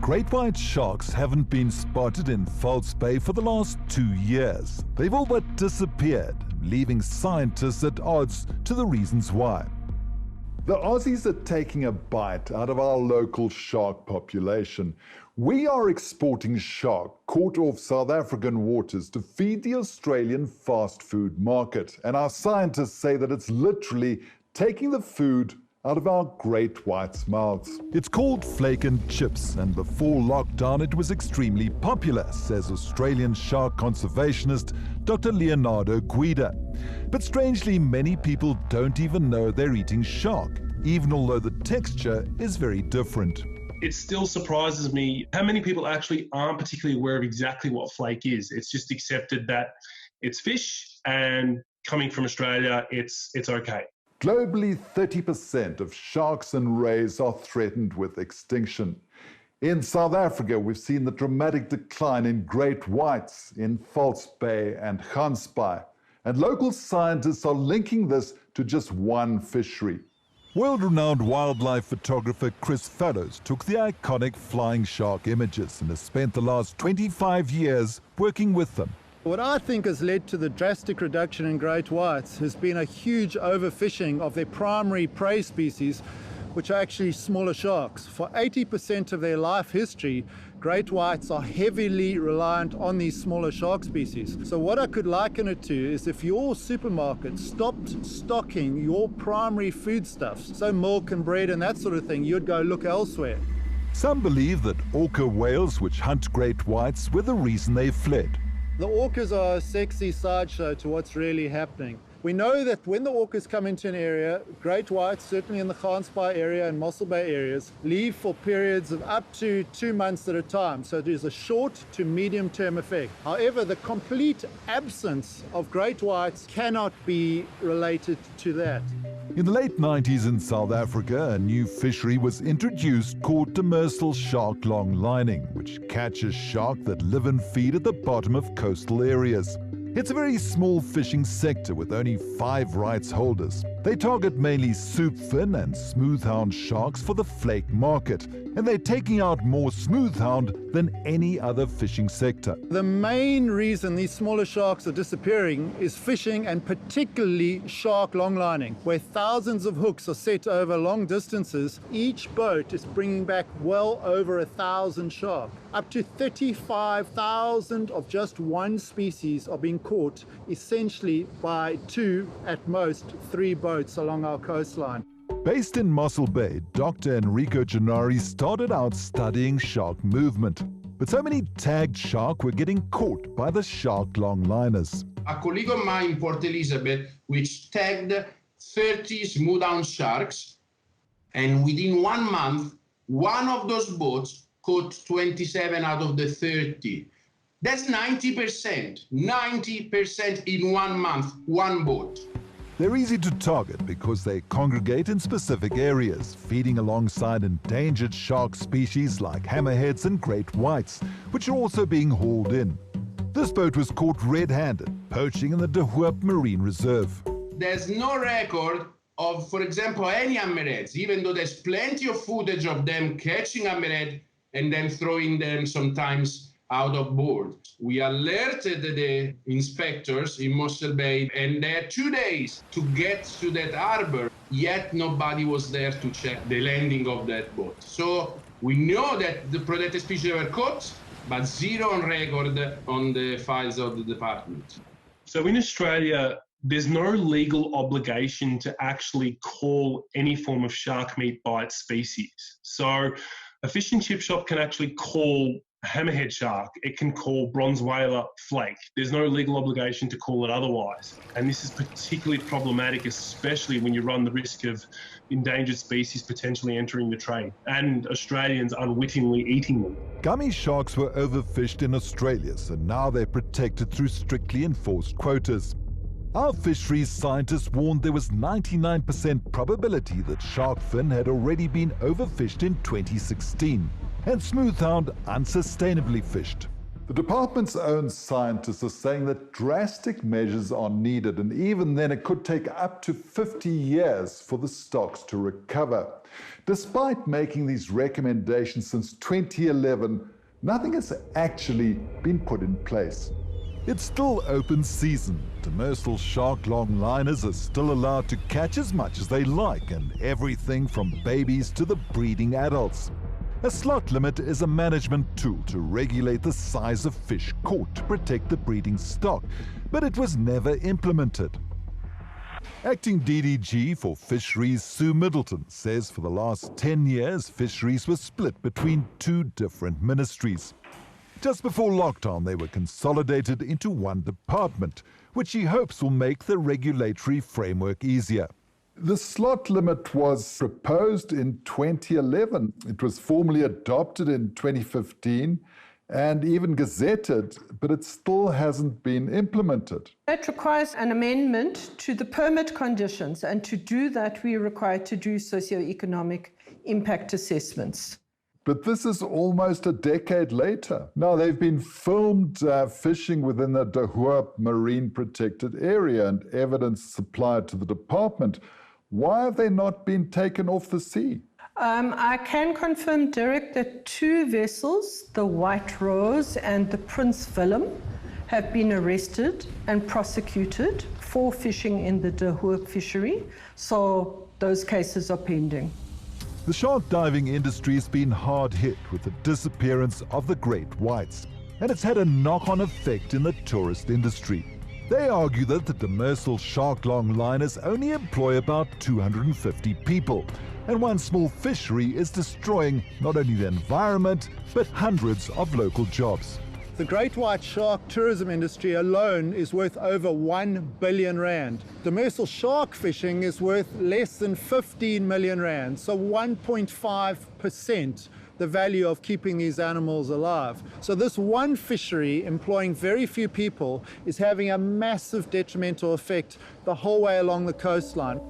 Great white sharks haven't been spotted in False Bay for the last 2 years. They've all but disappeared, leaving scientists at odds to the reasons why. The Aussies are taking a bite out of our local shark population. We are exporting shark caught off South African waters to feed the Australian fast food market, and our scientists say that it's literally taking the food out of our great whites' mouths. It's called Flake and chips, and before lockdown it was extremely popular, says Australian shark conservationist Dr. 𝗀𝗏𝗃𝗏. But strangely, many people don't even know they're eating shark, even although the texture is very different. It still surprises me how many people actually aren't particularly aware of exactly what flake is. It's just accepted that it's fish, and coming from Australia, it's okay. Globally, 30% of sharks and rays are threatened with extinction. In South Africa, we've seen the dramatic decline in great whites in False Bay and Gansbaai, and local scientists are linking this to just one fishery. World-renowned wildlife photographer Chris Fellows took the iconic flying shark images and has spent the last 25 years working with them. What I think has led to the drastic reduction in great whites has been a huge overfishing of their primary prey species, which are actually smaller sharks. For 80% of their life history, great whites are heavily reliant on these smaller shark species. So what I could liken it to is if your supermarket stopped stocking your primary foodstuffs, so milk and bread and that sort of thing, you'd go look elsewhere. Some believe that orca whales, which hunt great whites, were the reason they fled. The orcas are a sexy sideshow to what's really happening. We know that when the orcas come into an area, great whites, certainly in the Gansbaai area and Mossel Bay areas, leave for periods of up to 2 months at a time. So it is a short to medium term effect. However, the complete absence of great whites cannot be related to that. In the late 90s in South Africa, a new fishery was introduced called demersal shark longlining, which catches shark that live and feed at the bottom of coastal areas. It's a very small fishing sector with only 5 rights holders. They target mainly soupfin and smoothhound sharks for the flake market, and they're taking out more smoothhound than any other fishing sector. The main reason these smaller sharks are disappearing is fishing, and particularly shark longlining, where thousands of hooks are set over long distances. Each boat is bringing back well over 1,000 shark. Up to 35,000 of just one species are being caught, essentially by 2, at most 3 boats along our coastline. Based in Mossel Bay, Dr. Enrico Gennari started out studying shark movement. But so many tagged shark were getting caught by the shark longliners. A colleague of mine in Port Elizabeth, which tagged 30 smoothhound sharks, and within 1 month, one of those boats caught 27 out of the 30. That's 90%. 90% in 1 month, one boat. They're easy to target because they congregate in specific areas, feeding alongside endangered shark species like hammerheads and great whites, which are also being hauled in. This boat was caught red-handed, poaching in the 𝗀𝗏𝗶𝗴𝗶 Marine Reserve. There's no record of, for example, any hammerheads, even though there's plenty of footage of them catching hammerhead and then throwing them sometimes out of board. We alerted the inspectors in Mossel Bay, and they had 2 days to get to that harbor, yet nobody was there to check the landing of that boat. So we know that the protected species were caught, but 0 on record on the files of the department. So in Australia, there's no legal obligation to actually call any form of shark meat by its species. So a fish and chip shop can actually call hammerhead shark, it can call bronze whaler flake. There's no legal obligation to call it otherwise. And this is particularly problematic, especially when you run the risk of endangered species potentially entering the trade and Australians unwittingly eating them. Gummy sharks were overfished in Australia, so now they're protected through strictly enforced quotas. Our fisheries scientists warned there was 99% probability that shark fin had already been overfished in 2016 and smoothhound unsustainably fished. The department's own scientists are saying that drastic measures are needed, and even then it could take up to 50 years for the stocks to recover. Despite making these recommendations since 2011, nothing has actually been put in place. It's still open season. Demersal shark longliners are still allowed to catch as much as they like, and everything from babies to the breeding adults. A slot limit is a management tool to regulate the size of fish caught to protect the breeding stock, but it was never implemented. Acting DDG for Fisheries 𝗀𝗵𝗶𝘀 says for the last 10 years, fisheries were split between two different ministries. Just before lockdown, they were consolidated into one department, which he hopes will make the regulatory framework easier. The slot limit was proposed in 2011. It was formally adopted in 2015 and even gazetted, but it still hasn't been implemented. It requires an amendment to the permit conditions, and to do that, we are required to do socioeconomic impact assessments. But this is almost a decade later. Now, they've been filmed fishing within the 𝗀𝗃𝗏 marine protected area and evidence supplied to the department. Why have they not been taken off the sea? I can confirm, Derek, that two vessels, the White Rose and the Prince Willem, have been arrested and prosecuted for fishing in the 𝗀𝗃𝗏 fishery. So those cases are pending. The shark diving industry has been hard hit with the disappearance of the great whites, and it's had a knock-on effect in the tourist industry. They argue that the demersal shark longliners only employ about 250 people, and one small fishery is destroying not only the environment, but hundreds of local jobs. The great white shark tourism industry alone is worth over 1 billion rand. Demersal shark fishing is worth less than 15 million rand, so 1.5% the value of keeping these animals alive. So this one fishery, employing very few people, is having a massive detrimental effect the whole way along the coastline.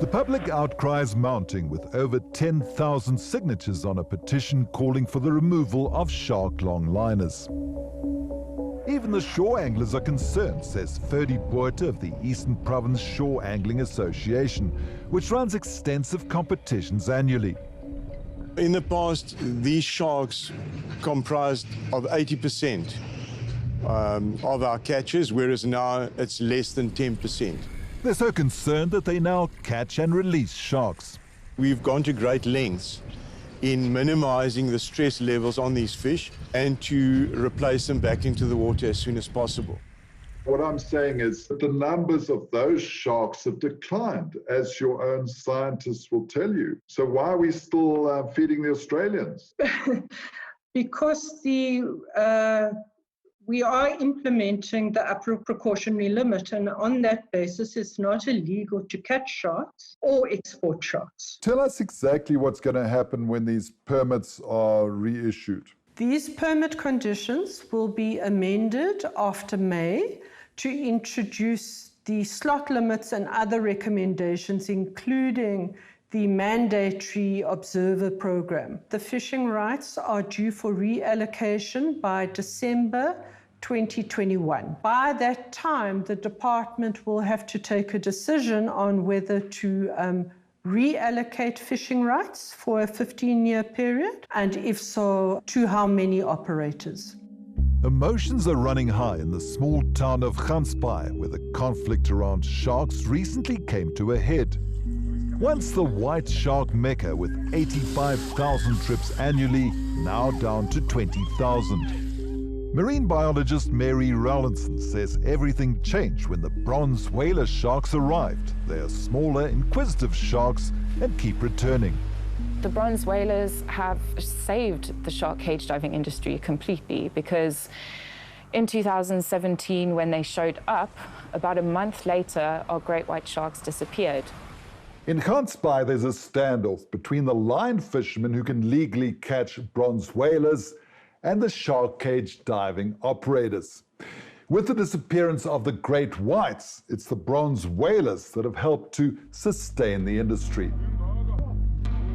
The public outcry is mounting, with over 10,000 signatures on a petition calling for the removal of shark longliners. Even the shore anglers are concerned, says 𝗀𝗏𝗏𝗏𝗏 of the Eastern Province Shore Angling Association, which runs extensive competitions annually. In the past, these sharks comprised of 80% of our catches, whereas now it's less than 10%. They're so concerned that they now catch and release sharks. We've gone to great lengths in minimizing the stress levels on these fish and to replace them back into the water as soon as possible. What I'm saying is that the numbers of those sharks have declined, as your own scientists will tell you. So why are we still feeding the Australians? Because we are implementing the upper precautionary limit, and on that basis, it's not illegal to catch sharks or export sharks. Tell us exactly what's going to happen when these permits are reissued. These permit conditions will be amended after May to introduce the slot limits and other recommendations, including the mandatory observer program. The fishing rights are due for reallocation by December 2021. By that time, the department will have to take a decision on whether to reallocate fishing rights for a 15-year period, and if so, to how many operators. Emotions are running high in the small town of Gansbaai, where the conflict around sharks recently came to a head. Once the white shark mecca with 85,000 trips annually, now down to 20,000. Marine biologist Mary Rowlinson says everything changed when the bronze whaler sharks arrived. They are smaller, inquisitive sharks and keep returning. The bronze whalers have saved the shark cage diving industry completely, because in 2017, when they showed up, about a month later, our great white sharks disappeared. In Gansbaai, there's a standoff between the line fishermen who can legally catch bronze whalers and the shark cage diving operators. With the disappearance of the great whites, it's the bronze whalers that have helped to sustain the industry.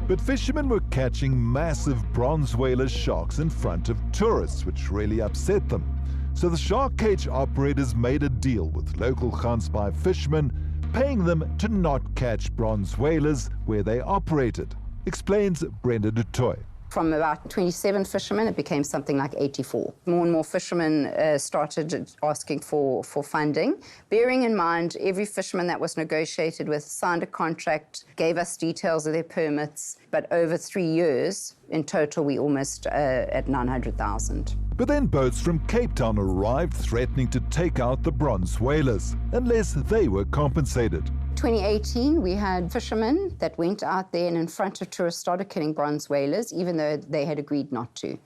But fishermen were catching massive bronze whaler sharks in front of tourists, which really upset them. So the shark cage operators made a deal with local Gansbaai fishermen, paying them to not catch bronze whalers where they operated, explains Brenda du Toit. From about 27 fishermen, it became something like 84. More and more fishermen started asking for funding. Bearing in mind, every fisherman that was negotiated with signed a contract, gave us details of their permits, but over 3 years, in total, we almost at 900,000. But then boats from Cape Town arrived threatening to take out the bronze whalers unless they were compensated. 2018, we had fishermen that went out there and in front of tourists started killing bronze whalers, even though they had agreed not to.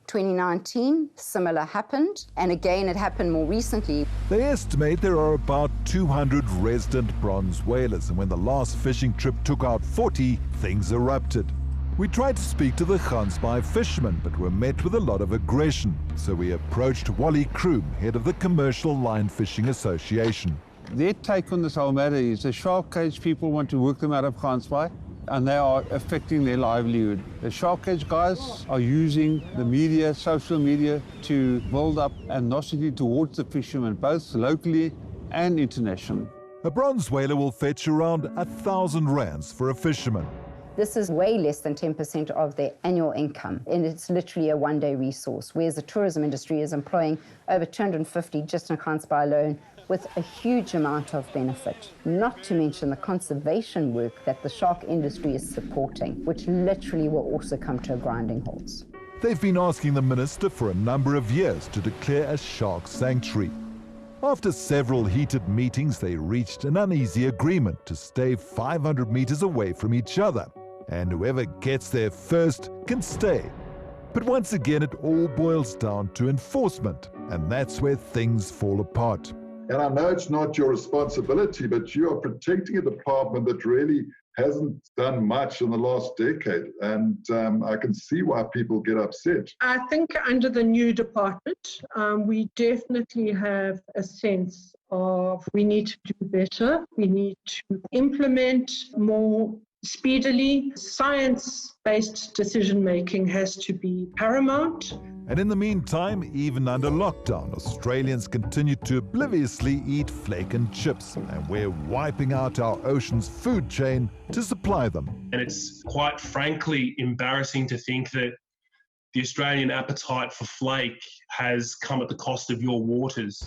2019, similar happened, and again it happened more recently. They estimate there are about 200 resident bronze whalers, and when the last fishing trip took out 40, things erupted. We tried to speak to the Gansbaai fishermen, but were met with a lot of aggression, so we approached 𝗀𝗀𝗃𝗃, head of the Commercial Line Fishing Association. Their take on this whole matter is the shark cage people want to work them out of Gansbaai, and they are affecting their livelihood. The shark cage guys are using the media, social media, to build up animosity towards the fishermen, both locally and internationally. A bronze whaler will fetch around 1,000 rands for a fisherman. This is way less than 10% of their annual income, and it's literally a one-day resource, whereas the tourism industry is employing over 250 just in Gansbaai alone, with a huge amount of benefit, not to mention the conservation work that the shark industry is supporting, which literally will also come to a grinding halt. They've been asking the minister for a number of years to declare a shark sanctuary. After several heated meetings, they reached an uneasy agreement to stay 500 meters away from each other, and whoever gets there first can stay. But once again, it all boils down to enforcement, and that's where things fall apart. And I know it's not your responsibility, but you are protecting a department that really hasn't done much in the last decade. And I can see why people get upset. I think under the new department, we definitely have a sense of we need to do better. We need to implement more speedily. Science-based decision-making has to be paramount. And in the meantime, even under lockdown, Australians continue to obliviously eat flake and chips, and we're wiping out our ocean's food chain to supply them. And it's quite frankly embarrassing to think that the Australian appetite for flake has come at the cost of your waters.